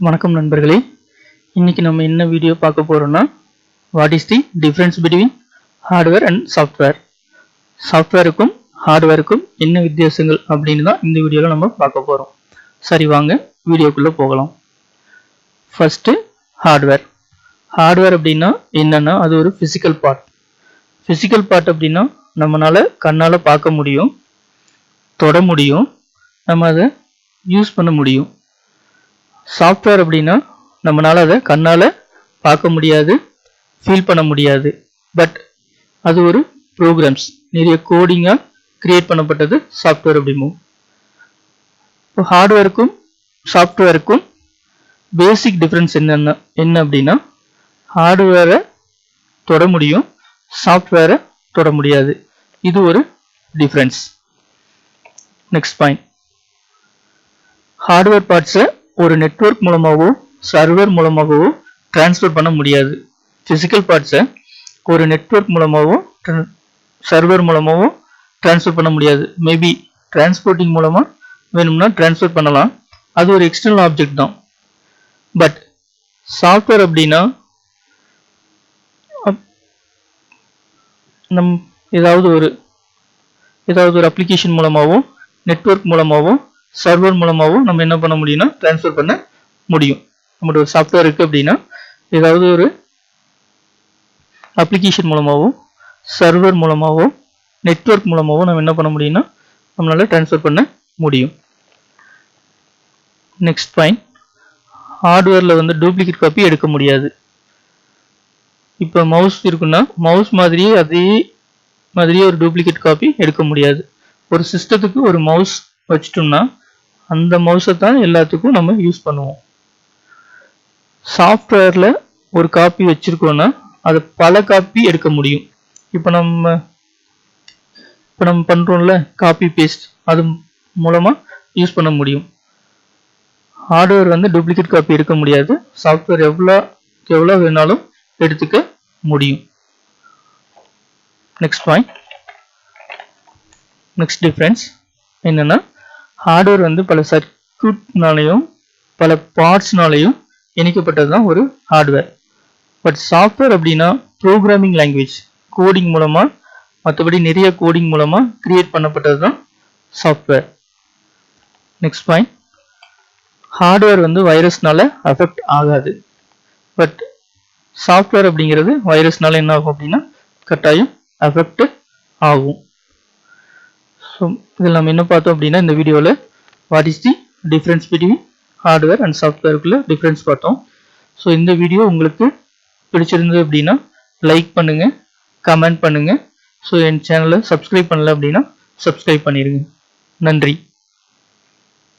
வணக்கம் நண்பர்களே, இன்னைக்கு நம்ம என்ன வீடியோ பார்க்க போறோம்னா what is the difference between hardware and software. சாஃப்ட்வேருக்கும் ஹார்ட்வேருக்கும் என்ன வித்தியாசங்கள் அப்படின்னு தான் இந்த வீடியோவில் நம்ம பார்க்க போறோம். சரி, வாங்க வீடியோக்குள்ள போகலாம். First hardware. ஹார்ட்வேர் அப்படின்னா என்னன்னா அது ஒரு பிசிக்கல் பார்ட். பிசிக்கல் பார்ட் அப்படின்னா நம்மளால கண்ணால பார்க்க முடியும், தொட முடியும், நம்ம அதை யூஸ் பண்ண முடியும். சாஃப்ட்வேர் அப்படின்னா நம்மளால அதை கண்ணால பார்க்க முடியாது, ஃபீல் பண்ண முடியாது. பட் அது ஒரு ப்ரோக்ராம்ஸ், நிறைய கோடிங்கா கிரியேட் பண்ணப்பட்டது சாஃப்ட்வேர் அப்படிமோ. இப்போ ஹார்ட்வேருக்கும் சாஃப்ட்வேருக்கும் பேசிக் டிஃபரன்ஸ் என்ன அப்படின்னா ஹார்ட்வேரை தொட முடியும், சாஃப்ட்வேரை தொட முடியாது. இது ஒரு டிஃபரன்ஸ். நெக்ஸ்ட் பாயிண்ட், ஹார்ட்வேர் பார்ட்ஸை ஒரு நெட்வொர்க் மூலமாகவோ சர்வர் மூலமாகவோ டிரான்ஸ்ஃபர் பண்ண முடியாது. பிசிக்கல் பார்ட்ஸை ஒரு நெட்வொர்க் மூலமாகவோ சர்வர் மூலமாகவோ டிரான்ஸ்ஃபர் பண்ண முடியாது. மேபி டிரான்ஸ்போர்ட்டிங் மூலமா வேணும்னா டிரான்ஸ்ஃபர் பண்ணலாம், அது ஒரு எக்ஸ்டர்னல் ஆப்ஜெக்ட் தான். பட் சாஃப்ட்வேர் அப்படின்னா ஏதாவது ஒரு அப்ளிகேஷன் மூலமாகவோ நெட்வொர்க் மூலமாகவோ சர்வர் மூலமாகவும் நம்ம என்ன பண்ண முடியும்னா டிரான்ஸ்ஃபர் பண்ண முடியும். நம்மளோட ஒரு சாஃப்ட்வேர் இருக்கு அப்படின்னா ஏதாவது ஒரு அப்ளிகேஷன் மூலமாகவும் சர்வர் மூலமாகவும் நெட்வொர்க் மூலமாகவும் நம்ம என்ன பண்ண முடியும்னா நம்மளால டிரான்ஸ்ஃபர் பண்ண முடியும். நெக்ஸ்ட் பாயிண்ட், ஹார்ட்வேர்ல டூப்ளிகேட் காப்பி எடுக்க முடியாது. இப்போ மவுஸ் இருக்குன்னா மவுஸ் மாதிரியே அதே மாதிரியே ஒரு டூப்ளிகேட் காப்பி எடுக்க முடியாது. ஒரு சிஸ்டத்துக்கு ஒரு மவுஸ் வச்சிட்டோம்னா அந்த மவுஸை தான் எல்லாத்துக்கும் நம்ம யூஸ் பண்ணுவோம். சாஃப்ட்வேர்ல ஒரு காப்பி வச்சிருக்கோம்னா அது பல காப்பி எடுக்க முடியும். இப்போ நம்ம பண்றோம்ல காப்பி பேஸ்ட், அது மூலமா யூஸ் பண்ண முடியும். ஹார்ட்வேர் டூப்ளிகேட் காப்பி எடுக்க முடியாது. சாஃப்ட்வேர் எவ்வளோ வேணாலும் எடுத்துக்க முடியும். நெக்ஸ்ட் பாயிண்ட், நெக்ஸ்ட் டிஃபரன்ஸ் என்னன்னா ஹார்ட்வேர் பல சர்க்யூட்னாலையும் பல பார்ட்ஸ்னாலையும் இணைக்கப்பட்டது தான் ஒரு ஹார்ட்வேர். பட் சாஃப்ட்வேர் அப்படின்னா ப்ரோக்ராமிங் லாங்குவேஜ், கோடிங் மூலமா, மற்றபடி நிறைய கோடிங் மூலமா கிரியேட் பண்ணப்பட்டது தான் சாஃப்ட்வேர். நெக்ஸ்ட் பாயிண்ட், ஹார்ட்வேர் வைரஸ்னால அஃபெக்ட் ஆகாது. பட் சாஃப்ட்வேர் அப்படிங்கிறது வைரஸ்னால என்ன ஆகும் அப்படின்னா கட்டாயம் அஃபெக்ட் ஆகும். ஸோ இதில் நம்ம என்ன பார்த்தோம் அப்படின்னா இந்த வீடியோவில் what is the difference between hardware அண்ட் சாஃப்ட்வேருக்குள்ள டிஃபரன்ஸ் பார்த்தோம். ஸோ இந்த வீடியோ உங்களுக்கு பிடிச்சிருந்தது அப்படின்னா லைக் பண்ணுங்க, கமெண்ட் பண்ணுங்க. ஸோ என் சேனலை சப்ஸ்கிரைப் பண்ணல அப்படின்னா சப்ஸ்கிரைப் பண்ணிடுங்க. நன்றி.